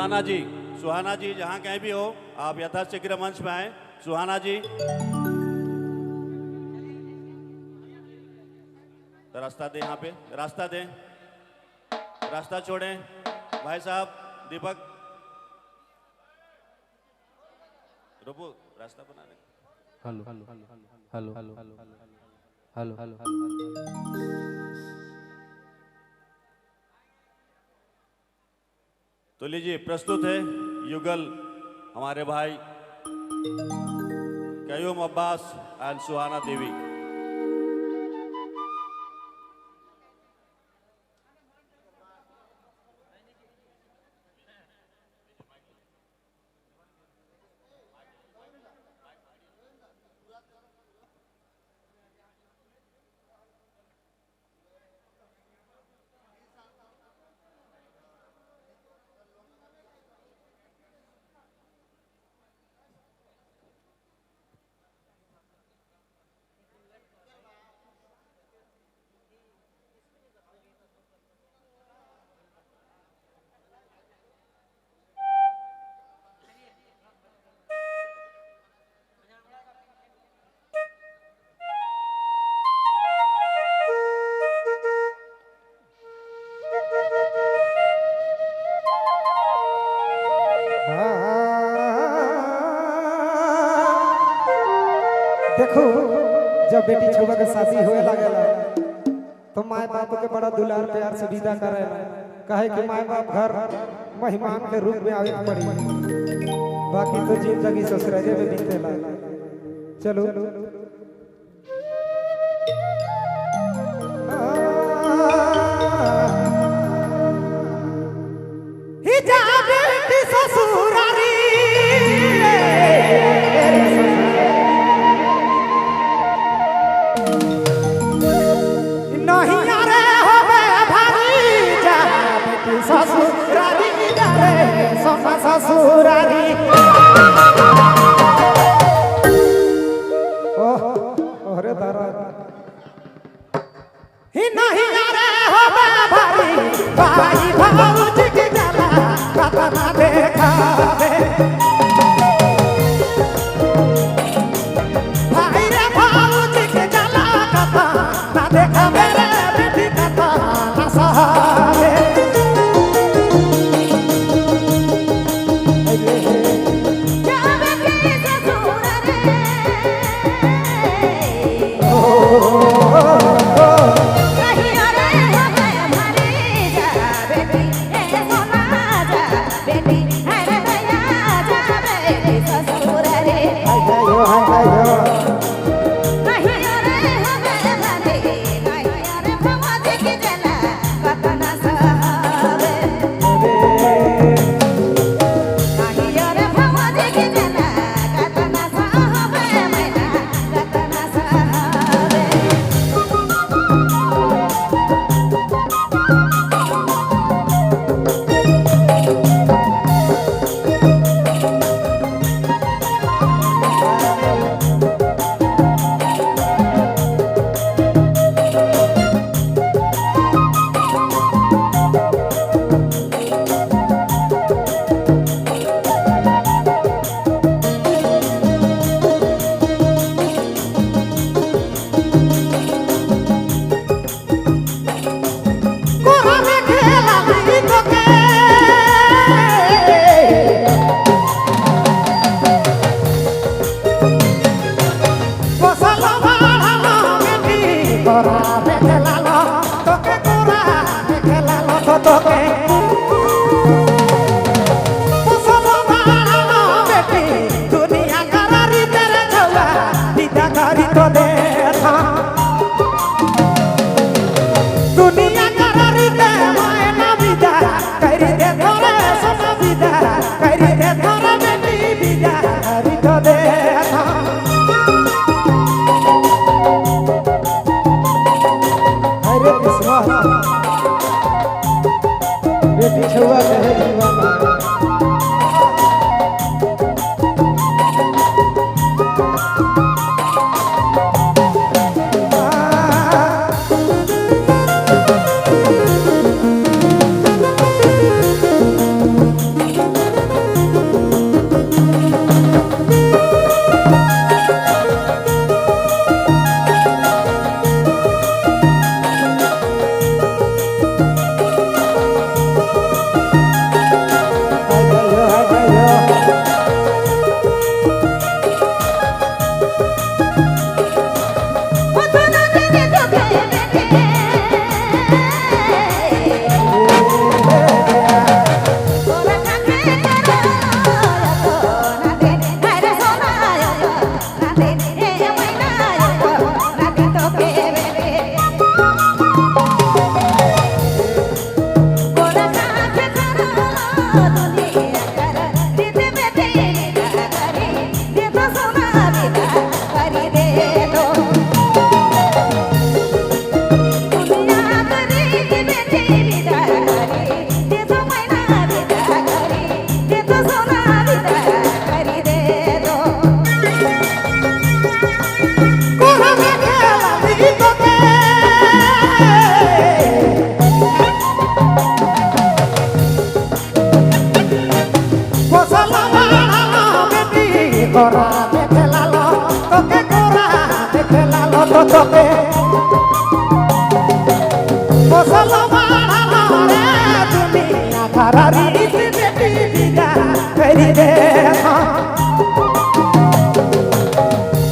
सुहाना जी जहाँ कहीं भी हो आप यथाशीघ्र मंच में आए। सुहाना जी रास्ता दे, यहाँ पे रास्ता दें, रास्ता छोड़ें। भाई साहब दीपक रुको, रास्ता बना रहे। Hello hello hello hello hello hello hello. तो लीजिए प्रस्तुत है युगल हमारे भाई कयूम अब्बास एंड सुहाना देवी। देखो जब बेटी छुआ के शादी होए लागेला तो माए बाप के बड़ा दुलार प्यार से विदा करे, कहे कि माए बाप घर मेहमान के रूप में आवे पड़ी, बाकी तो जिंदगी ससुराले में बीतेला। चलो ही जा बेटी ससुरारी ससुरारी ओरे दारा ही नहीं रे हो भारी भाई भाऊजी के जाला कतना देखावे, भाई रे भाऊजी के जाला कतना देखावे रे बेटी कतना सहारे। Kora দেখে লালো তোকে করা দেখে লালো তো তোকে মুসলমান রে দুনিয়া খারারি বেটি বিদা করি দে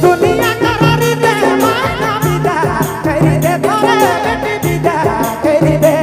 দুনিয়া খারারি দে মানা বিদা করি দে ধরে বেটি বিদা করি দে